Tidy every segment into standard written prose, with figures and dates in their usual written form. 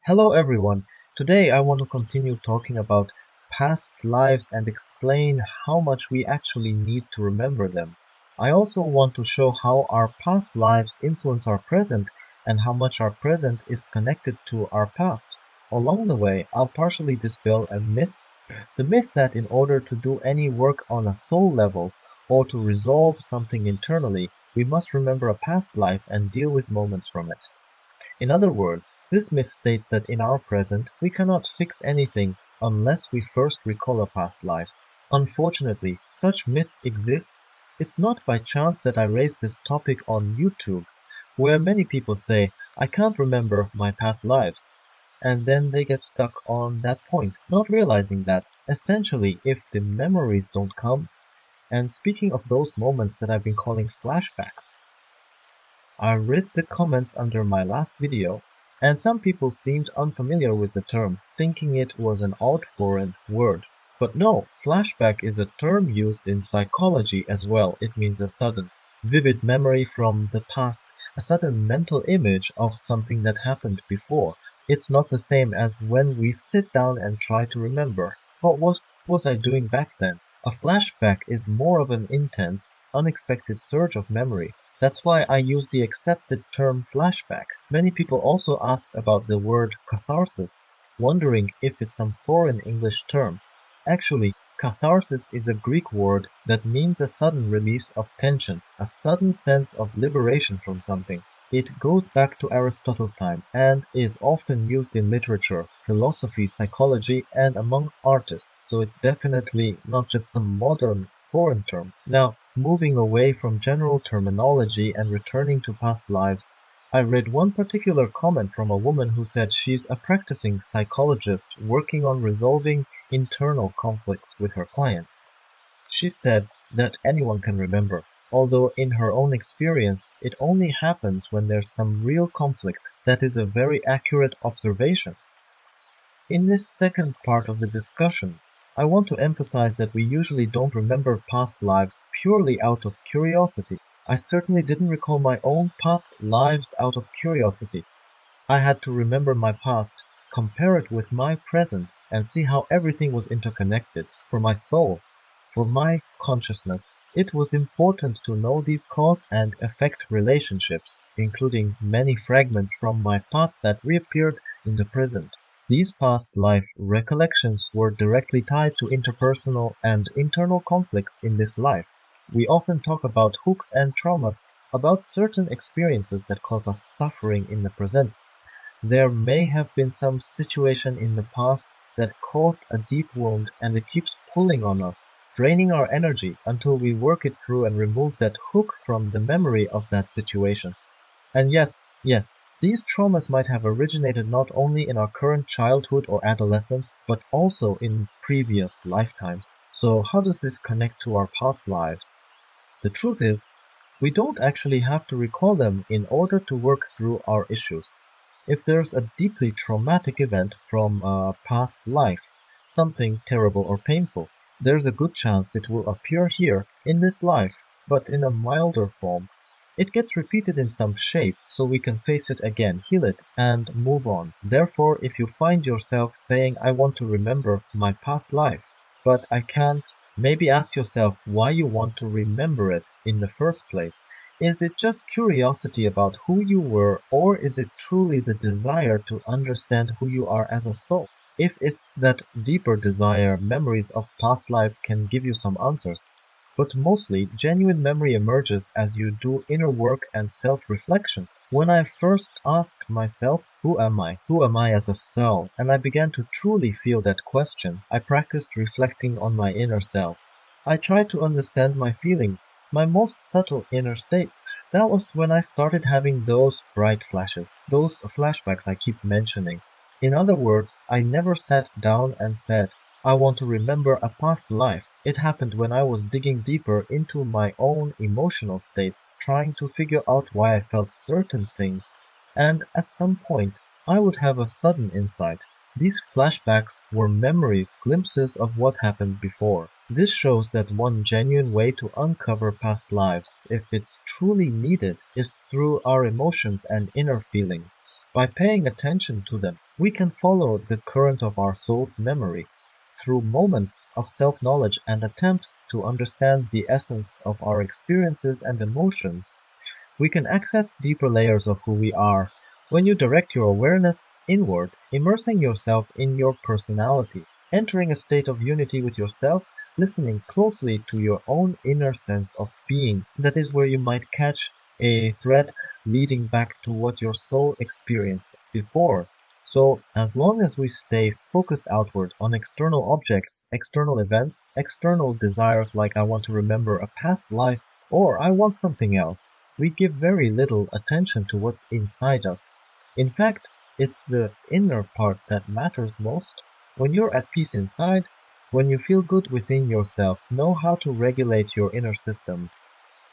Hello everyone. Today I want to continue talking about past lives and explain how much we actually need to remember them. I also want to show how our past lives influence our present and how much our present is connected to our past. Along the way, I'll partially dispel a myth, the myth that in order to do any work on a soul level or to resolve something internally, we must remember a past life and deal with moments from it. In other words, this myth states that in our present we cannot fix anything unless we first recall a past life. Unfortunately, such myths exist. It's not by chance that I raised this topic on YouTube, where many people say, I can't remember my past lives, and then they get stuck on that point, not realizing that, essentially, if the memories don't come, and speaking of those moments that I've been calling flashbacks, I read the comments under my last video, and some people seemed unfamiliar with the term, thinking it was an odd foreign word. But no, flashback is a term used in psychology as well. It means a sudden, vivid memory from the past, a sudden mental image of something that happened before. It's not the same as when we sit down and try to remember. But what was I doing back then? A flashback is more of an intense, unexpected surge of memory. That's why I use the accepted term flashback. Many people also asked about the word catharsis, wondering if it's some foreign English term. Actually, catharsis is a Greek word that means a sudden release of tension, a sudden sense of liberation from something. It goes back to Aristotle's time and is often used in literature, philosophy, psychology, and among artists, so it's definitely not just some modern foreign term. Now, moving away from general terminology and returning to past lives, I read one particular comment from a woman who said she's a practicing psychologist working on resolving internal conflicts with her clients. She said that anyone can remember, although in her own experience it only happens when there's some real conflict. That is a very accurate observation. In this second part of the discussion, I want to emphasize that we usually don't remember past lives purely out of curiosity. I certainly didn't recall my own past lives out of curiosity. I had to remember my past, compare it with my present, and see how everything was interconnected. For my soul, for my consciousness, it was important to know these cause and effect relationships, including many fragments from my past that reappeared in the present. These past life recollections were directly tied to interpersonal and internal conflicts in this life. We often talk about hooks and traumas, about certain experiences that cause us suffering in the present. There may have been some situation in the past that caused a deep wound and it keeps pulling on us, draining our energy until we work it through and remove that hook from the memory of that situation. And yes, these traumas might have originated not only in our current childhood or adolescence, but also in previous lifetimes. So how does this connect to our past lives? The truth is, we don't actually have to recall them in order to work through our issues. If there's a deeply traumatic event from a past life, something terrible or painful, there's a good chance it will appear here in this life, but in a milder form. It gets repeated in some shape, so we can face it again, heal it, and move on. Therefore, if you find yourself saying, I want to remember my past life, but I can't, maybe ask yourself why you want to remember it in the first place. Is it just curiosity about who you were, or is it truly the desire to understand who you are as a soul? If it's that deeper desire, memories of past lives can give you some answers. But mostly, genuine memory emerges as you do inner work and self-reflection. When I first asked myself, who am I? Who am I as a soul? And I began to truly feel that question, I practiced reflecting on my inner self. I tried to understand my feelings, my most subtle inner states. That was when I started having those bright flashes, those flashbacks I keep mentioning. In other words, I never sat down and said, I want to remember a past life. It happened when I was digging deeper into my own emotional states, trying to figure out why I felt certain things. And at some point, I would have a sudden insight. These flashbacks were memories, glimpses of what happened before. This shows that one genuine way to uncover past lives, if it's truly needed, is through our emotions and inner feelings. By paying attention to them, We can follow the current of our soul's memory through moments of self-knowledge and attempts to understand the essence of our experiences and emotions. We can access deeper layers of who we are when you direct your awareness inward, immersing yourself in your personality, entering a state of unity with yourself, listening closely to your own inner sense of being. That is where you might catch a thread leading back to what your soul experienced before. So, as long as we stay focused outward on external objects, external events, external desires like I want to remember a past life or I want something else, we give very little attention to what's inside us. In fact, it's the inner part that matters most. When you're at peace inside, when you feel good within yourself, know how to regulate your inner systems,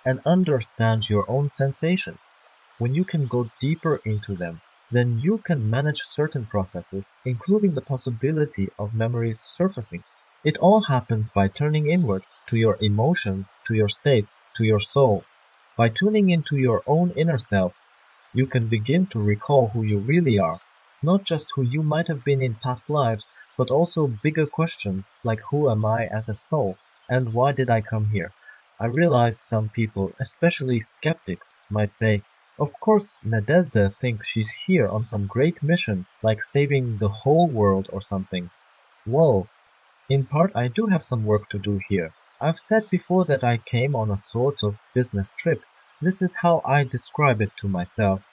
and understand your own sensations, when you can go deeper into them, then you can manage certain processes, including the possibility of memories surfacing. It all happens by turning inward to your emotions, to your states, to your soul. By tuning into your own inner self, you can begin to recall who you really are, not just who you might have been in past lives, but also bigger questions like who am I as a soul, and why did I come here? I realize some people, especially skeptics, might say, of course Nadezhda thinks she's here on some great mission, like saving the whole world or something. Whoa, in part I do have some work to do here. I've said before that I came on a sort of business trip. This is how I describe it to myself,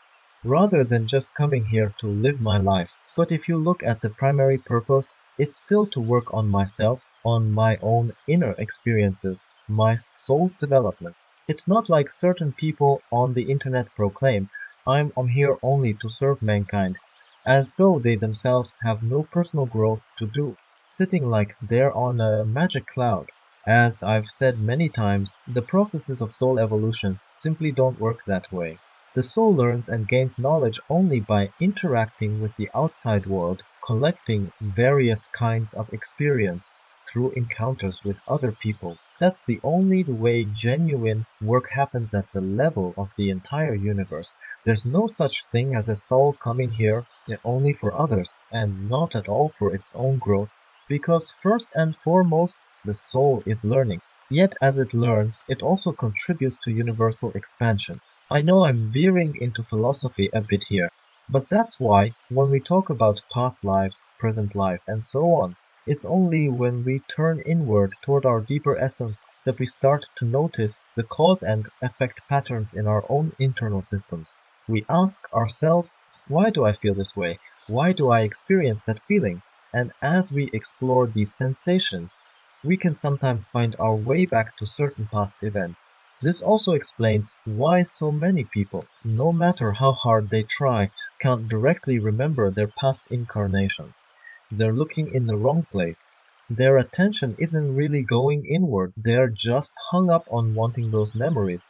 rather than just coming here to live my life. But if you look at the primary purpose, it's still to work on myself, on my own inner experiences, my soul's development. It's not like certain people on the internet proclaim, I'm here only to serve mankind, as though they themselves have no personal growth to do, sitting like they're on a magic cloud. As I've said many times, the processes of soul evolution simply don't work that way. The soul learns and gains knowledge only by interacting with the outside world, collecting various kinds of experience through encounters with other people. That's the only way genuine work happens at the level of the entire universe. There's no such thing as a soul coming here only for others and not at all for its own growth, because first and foremost, the soul is learning. Yet as it learns, it also contributes to universal expansion. I know I'm veering into philosophy a bit here, but that's why, when we talk about past lives, present life, and so on, it's only when we turn inward toward our deeper essence that we start to notice the cause and effect patterns in our own internal systems. We ask ourselves, why do I feel this way? Why do I experience that feeling? And as we explore these sensations, we can sometimes find our way back to certain past events. This also explains why so many people, no matter how hard they try, can't directly remember their past incarnations. They're looking in the wrong place. Their attention isn't really going inward, they're just hung up on wanting those memories.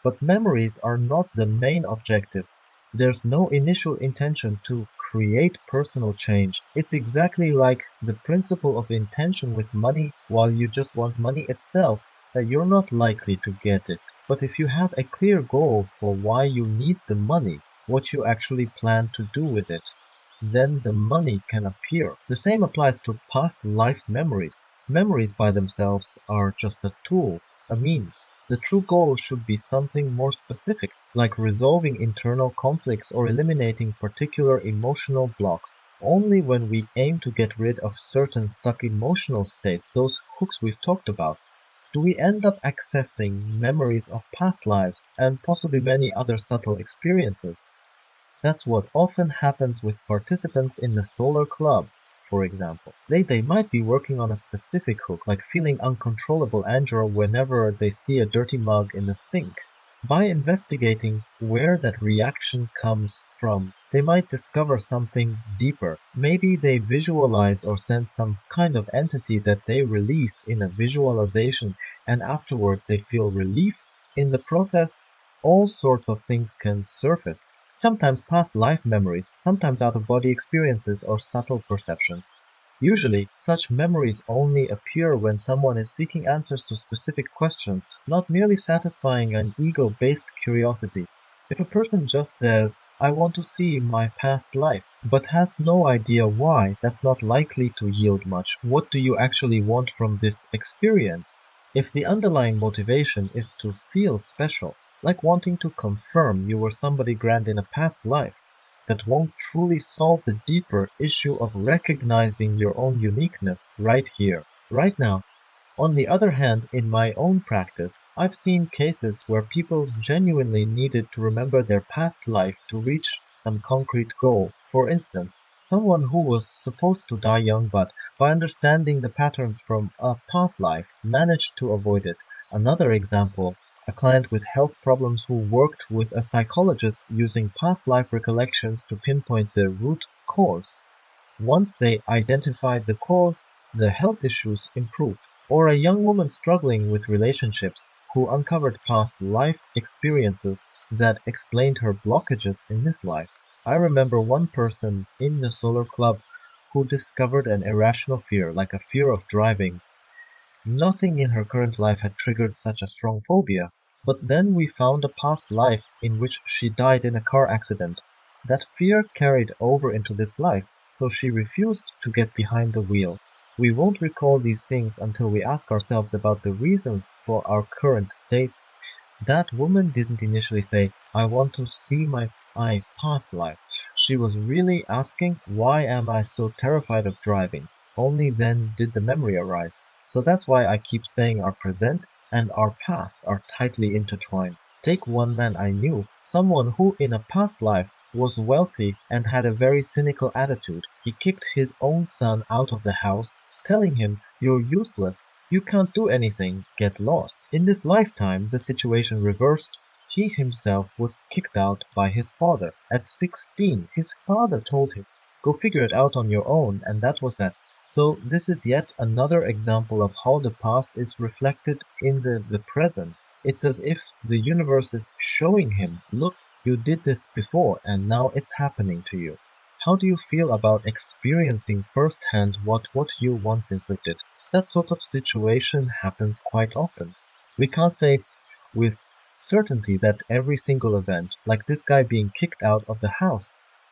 But memories are not the main objective. There's no initial intention to create personal change. It's exactly like the principle of intention with money. While you just want money itself, that you're not likely to get it. But if you have a clear goal for why you need the money, what you actually plan to do with it, then the money can appear. The same applies to past life memories. Memories by themselves are just a tool, a means. The true goal should be something more specific, like resolving internal conflicts or eliminating particular emotional blocks. Only when we aim to get rid of certain stuck emotional states, those hooks we've talked about, do we end up accessing memories of past lives and possibly many other subtle experiences. That's what often happens with participants in the Solar Club, for example. They might be working on a specific hook, like feeling uncontrollable anger whenever they see a dirty mug in the sink. By investigating where that reaction comes from, they might discover something deeper. Maybe they visualize or sense some kind of entity that they release in a visualization, and afterward they feel relief. In the process, all sorts of things can surface. Sometimes past life memories, sometimes out-of-body experiences or subtle perceptions. Usually, such memories only appear when someone is seeking answers to specific questions, not merely satisfying an ego-based curiosity. If a person just says, I want to see my past life, but has no idea why, that's not likely to yield much. What do you actually want from this experience? If the underlying motivation is to feel special, like wanting to confirm you were somebody grand in a past life, that won't truly solve the deeper issue of recognizing your own uniqueness right here, right now. On the other hand, in my own practice, I've seen cases where people genuinely needed to remember their past life to reach some concrete goal. For instance, someone who was supposed to die young but, by understanding the patterns from a past life, managed to avoid it. Another example, a client with health problems who worked with a psychologist using past life recollections to pinpoint the root cause. Once they identified the cause, the health issues improved. Or a young woman struggling with relationships who uncovered past life experiences that explained her blockages in this life. I remember one person in the solar club who discovered an irrational fear, like a fear of driving. Nothing in her current life had triggered such a strong phobia, but then we found a past life in which she died in a car accident. That fear carried over into this life, so she refused to get behind the wheel. We won't recall these things until we ask ourselves about the reasons for our current states. That woman didn't initially say, I want to see my past life. She was really asking, why am I so terrified of driving? Only then did the memory arise. So that's why I keep saying our present and our past are tightly intertwined. Take one man I knew, someone who in a past life was wealthy and had a very cynical attitude. He kicked his own son out of the house, telling him, you're useless, you can't do anything, get lost. In this lifetime, the situation reversed. He himself was kicked out by his father. At 16, his father told him, go figure it out on your own, and that was that. So this is yet another example of how the past is reflected in the present. It's as if the universe is showing him, look, you did this before and now it's happening to you. How do you feel about experiencing firsthand what you once inflicted? That sort of situation happens quite often. We can't say with certainty that every single event, like this guy being kicked out of the house,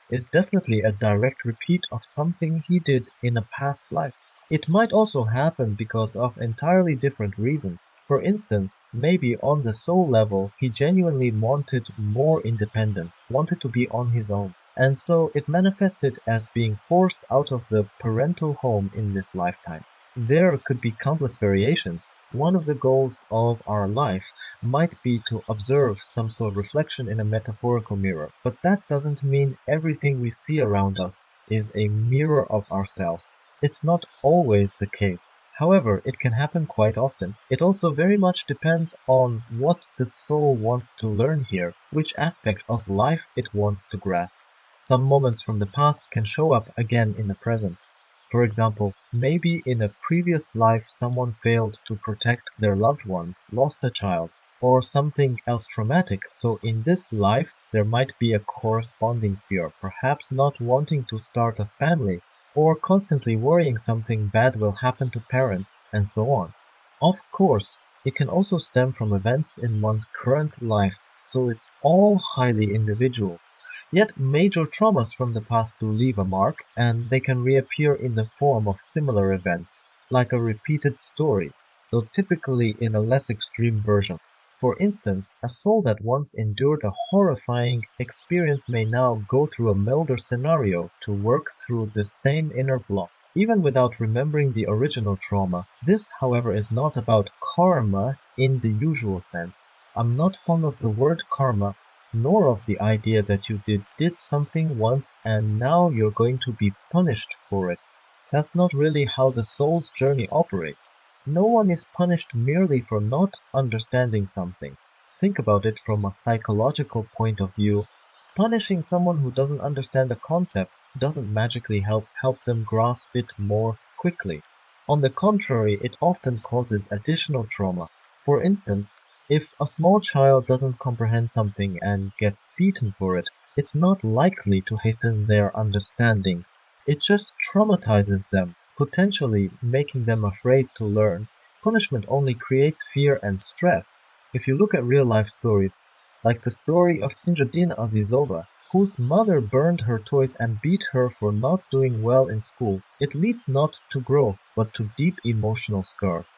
is definitely a direct repeat of something he did in a past life. It might also happen because of entirely different reasons. For instance, maybe on the soul level, he genuinely wanted more independence, wanted to be on his own. And so it manifested as being forced out of the parental home in this lifetime. There could be countless variations. One of the goals of our life might be to observe some sort of reflection in a metaphorical mirror, but that doesn't mean everything we see around us is a mirror of ourselves. It's not always the case. However, it can happen quite often. It also very much depends on what the soul wants to learn here, which aspect of life it wants to grasp. Some moments from the past can show up again in the present. For example, maybe in a previous life someone failed to protect their loved ones, lost a child, or something else traumatic, so in this life there might be a corresponding fear, perhaps not wanting to start a family, or constantly worrying something bad will happen to parents, and so on. Of course, it can also stem from events in one's current life, so it's all highly individual. Yet major traumas from the past do leave a mark, and they can reappear in the form of similar events, like a repeated story, though typically in a less extreme version. For instance, a soul that once endured a horrifying experience may now go through a milder scenario to work through the same inner block, even without remembering the original trauma. This, however, is not about karma in the usual sense. I'm not fond of the word karma, nor of the idea that you did something once and now you're going to be punished for it. That's not really how the soul's journey operates. No one is punished merely for not understanding something. Think about it from a psychological point of view. Punishing someone who doesn't understand a concept doesn't magically help them grasp it more quickly. On the contrary, it often causes additional trauma. For instance, if a small child doesn't comprehend something and gets beaten for it, it's not likely to hasten their understanding. It just traumatizes them, potentially making them afraid to learn. Punishment only creates fear and stress. If you look at real life stories, like the story of Sinjadin Azizova, whose mother burned her toys and beat her for not doing well in school. It leads not to growth, but to deep emotional scars.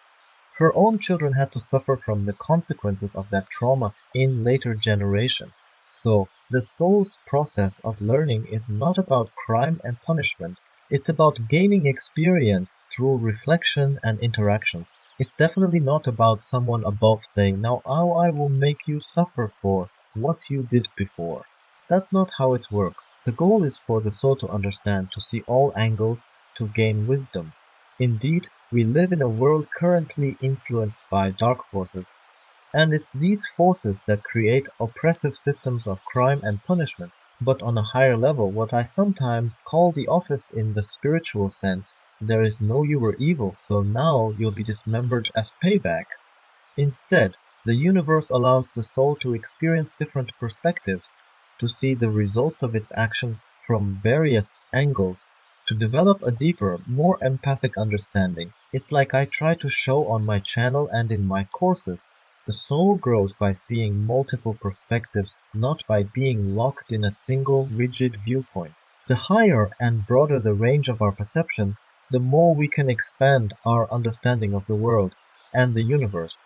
Her own children had to suffer from the consequences of that trauma in later generations. So, the soul's process of learning is not about crime and punishment. It's about gaining experience through reflection and interactions. It's definitely not about someone above saying, now I will make you suffer for what you did before. That's not how it works. The goal is for the soul to understand, to see all angles, to gain wisdom. Indeed, we live in a world currently influenced by dark forces, and it's these forces that create oppressive systems of crime and punishment. But on a higher level, what I sometimes call the office in the spiritual sense, there is no you were evil, so now you'll be dismembered as payback. Instead, the universe allows the soul to experience different perspectives, to see the results of its actions from various angles, to develop a deeper, more empathic understanding. It's like I try to show on my channel and in my courses. The soul grows by seeing multiple perspectives, not by being locked in a single, rigid viewpoint. The higher and broader the range of our perception, the more we can expand our understanding of the world and the universe.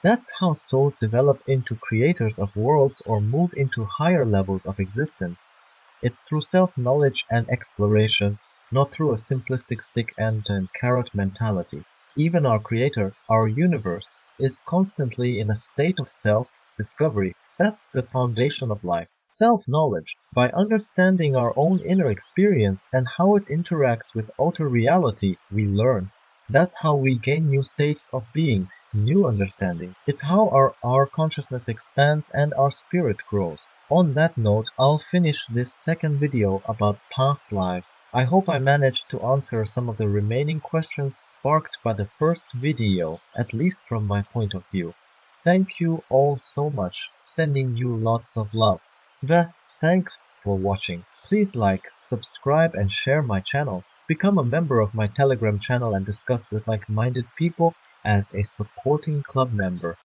That's how souls develop into creators of worlds or move into higher levels of existence. It's through self-knowledge and exploration, not through a simplistic stick and carrot mentality. Even our creator, our universe, is constantly in a state of self-discovery. That's the foundation of life. Self-knowledge, by understanding our own inner experience and how it interacts with outer reality, we learn. That's how we gain new states of being, new understanding. It's how our consciousness expands and our spirit grows. On that note, I'll finish this second video about past lives. I hope I managed to answer some of the remaining questions sparked by the first video, at least from my point of view. Thank you all so much, sending you lots of love. Thanks for watching. Please like, subscribe and share my channel. Become a member of my Telegram channel and discuss with like-minded people as a supporting club member.